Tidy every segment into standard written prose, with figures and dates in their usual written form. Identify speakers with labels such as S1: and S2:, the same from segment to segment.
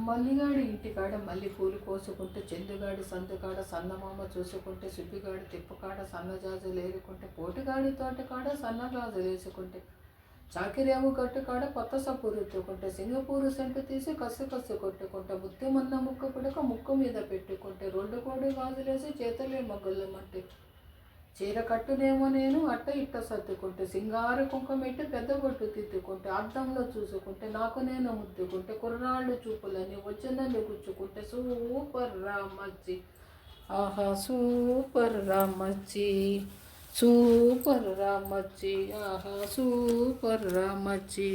S1: మల్లిగాడి ఇంటికాడ మల్లి పూలు కోసుకుంటే, చెందుగాడి సందుకాడ సన్నమామ చూసుకుంటే, సుబ్బిగాడి తిప్పుకాడ సన్నజాజులు ఏరుకుంటే, పోటుగాడి తోటకాడ సన్నగాజులు వేసుకుంటే, చాకిరేవు గట్టుకాడ కొత్త సప్పు రుద్దుకుంటే, సింగపూరు సెంటు తీసి కస్సు కస్సు కొట్టుకుంటే, ముత్యమన్న ముక్క పుడక ముక్కు మీద పెట్టుకుంటే, రెండు కోడి గాజులేసి చేతులే మగ్గులమంటే, చీర కట్టునేమో నేను అట్ట ఇట్ట సర్దుకుంటే, సింగార కుంకుమెట్టి పెద్ద బొట్టు తిద్దుకుంటే, అద్దంలో చూసుకుంటే నాకు నేను ముద్దుకుంటే, కుర్రాళ్ళు చూపులని వచ్చిందని గుచ్చుకుంటే, సూపర్ రామచ్చి, ఆహా సూపర్ రామచ్చి, సూపర్ రామచ్చి, ఆహా సూపర్ రామచ్చి.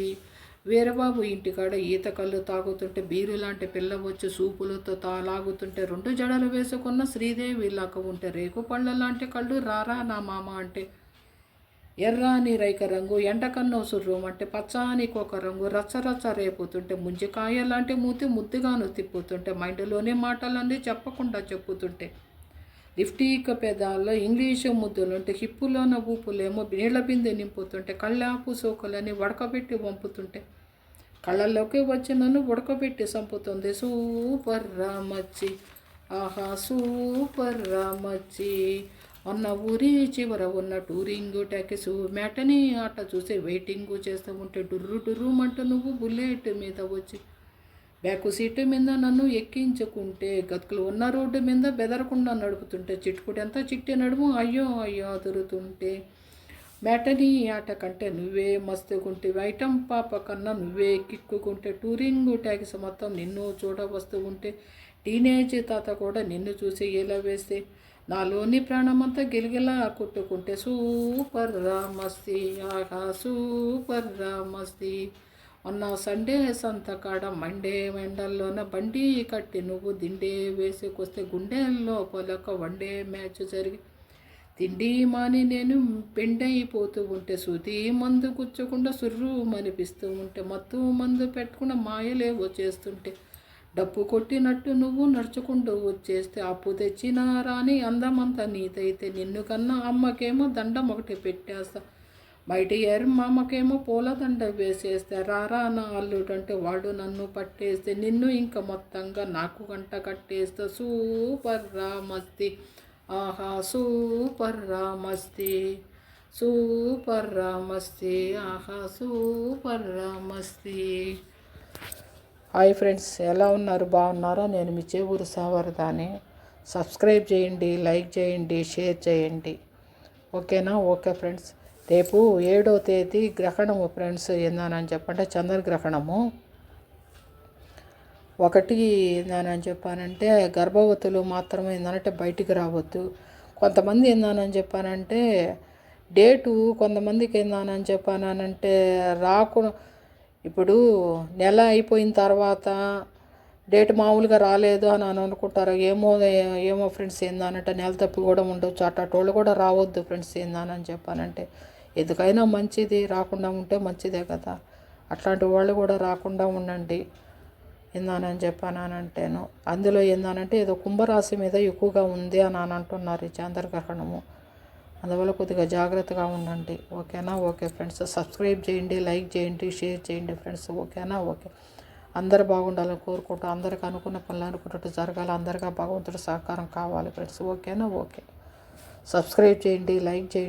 S1: వీరబాబు ఇంటికాడ ఈత కళ్ళు తాగుతుంటే, బీరు లాంటి పిల్ల వచ్చి సూపులతో లాగుతుంటే, రెండు జడలు వేసుకున్న శ్రీదేవి లాగా ఉంటే, రేకు పళ్ళ లాంటి కళ్ళు రారా నా మామ అంటే, ఎర్రాని రైక రంగు ఎండకన్నో సుర్రం అంటే, పచ్చాని ఒక రంగు రచ్చరచ్చ రేపుతుంటే, ముంజికాయ లాంటి మూతి ముద్దుగాను తిప్పుతుంటే, మైండ్లోని మాటలన్నీ చెప్పకుండా చెప్పుతుంటే, లిఫ్టీక పెదాల్లో ఇంగ్లీషు ముద్దులుంటే, హిప్పులోన ఊపులేమో నీళ్ల బిందె నింపుతుంటే, కళ్ళాపు సోకులని ఉడకబెట్టి వంపుతుంటే, కళ్ళల్లోకి వచ్చి నన్ను ఉడకబెట్టి చంపుతుంది. సూపర్ రామచ్చి, ఆహా సూపర్ రామచ్చి. మొన్న ఊరి చివర ఉన్న టూరింగ్ ట్యాక్సీ మ్యాటని ఆట చూసి వెయిటింగ్ చేస్తూ ఉంటే, డుర్రు డుర్రుమంటూ నువ్వు బుల్లెట్ మీద వచ్చి బ్యాక్ సీటు మీద నన్ను ఎక్కించుకుంటే, గతుకులు ఉన్న రోడ్డు మీద బెదరకుండా నడుపుతుంటే, చిట్టుకుడెంత చిట్టి నడుము అయ్యో అయ్యో అదురుతుంటే, మ్యాటనీ ఆట కంటే నువ్వే మస్తుకుంటే, ఐటం పాప కన్నా నువ్వే కిక్కుకుంటే, టూరింగ్ ట్యాక్సీ మొత్తం నిన్ను చూడ వస్తూ ఉంటే, టీనేజ్ తాత కూడా నిన్ను చూసి ఎలా వేస్తే, నాలోని ప్రాణమంతా గిలిగిలా కొట్టుకుంటే, సూపర్ రామస్తి, ఆహా సూపర్ రామస్తి. మొన్న సండే సంతకాడ మండే ఎండల్లోన బండి కట్టి నువ్వు దిండే వేసుకొస్తే, గుండెల్లో పొలక వన్డే మ్యాచ్ జరిగి తిండి మాని నేను పెండైపోతూ ఉంటే, శృతి మందు గుచ్చకుండా సుర్రు మనిపిస్తూ ఉంటే, మత్తు మందు పెట్టుకున్న మాయలేవో చేస్తుంటే, డప్పు కొట్టినట్టు నువ్వు నడుచుకుంటూ వచ్చేస్తే, అప్పు తెచ్చినా రాని అందమంతా నీదైతే, నిన్ను కన్నా అమ్మకేమో దండం ఒకటి పెట్టేస్తా, బయట మామకేమో పూలదండ వేసేస్తే, రారా నా అల్లుడంటే వాడు నన్ను పట్టేస్తే, నిన్ను ఇంకా మొత్తంగా నాకు గంట కట్టేస్తే, సూపర్ రామస్తి, ఆహా సూపర్ రామస్తి, సూపర్ రామస్తి, ఆహా సూపర్ రామస్తి. హాయ్ ఫ్రెండ్స్, ఎలా ఉన్నారు? బాగున్నారా? నేను మీ చేవూరు సావర్దాని. సబ్స్క్రైబ్ చేయండి, లైక్ చేయండి, షేర్ చేయండి. ఓకేనా? Okay friends. రేపు 7వ తేదీ గ్రహణము ఫ్రెండ్స్. ఏందని చెప్పంటే చంద్రగ్రహణము. ఒకటి ఏందని చెప్పానంటే, గర్భవతులు మాత్రమే ఏందనంటే బయటికి రావద్దు. కొంతమంది ఏందని చెప్పానంటే డేటు, కొంతమందికి ఏందని చెప్పానంటే ఇప్పుడు నెల అయిపోయిన తర్వాత డేట్ మామూలుగా రాలేదు అని అనుకుంటారు. ఏమో ఫ్రెండ్స్. ఏందనంటే నెల తప్పి కూడా ఉండొచ్చు. అట్టోళ్ళు కూడా రావద్దు ఫ్రెండ్స్. ఏందని చెప్పానంటే ఎందుకైనా మంచిది, రాకుండా ఉంటే మంచిదే కదా. అట్లాంటి వాళ్ళు కూడా రాకుండా ఉండండి. ఏందని చెప్పానంటేను అందులో ఏందనంటే ఏదో కుంభరాశి మీద ఎక్కువగా ఉంది అని అంటున్నారు ఈ చంద్రగ్రహణము. అందువల్ల కొద్దిగా జాగ్రత్తగా ఉండండి. ఓకేనా? Okay friends. సబ్స్క్రైబ్ చేయండి, లైక్ చేయండి, షేర్ చేయండి ఫ్రెండ్స్. ఓకేనా? ఓకే. అందరు బాగుండాలని కోరుకుంటూ, అందరికీ అనుకున్న పనులు అనుకున్నట్టు జరగాలి, అందరికీ భగవంతుడి సహకారం కావాలి ఫ్రెండ్స్. ఓకేనా? ఓకే. సబ్స్క్రైబ్ చేయండి, లైక్ చేయండి.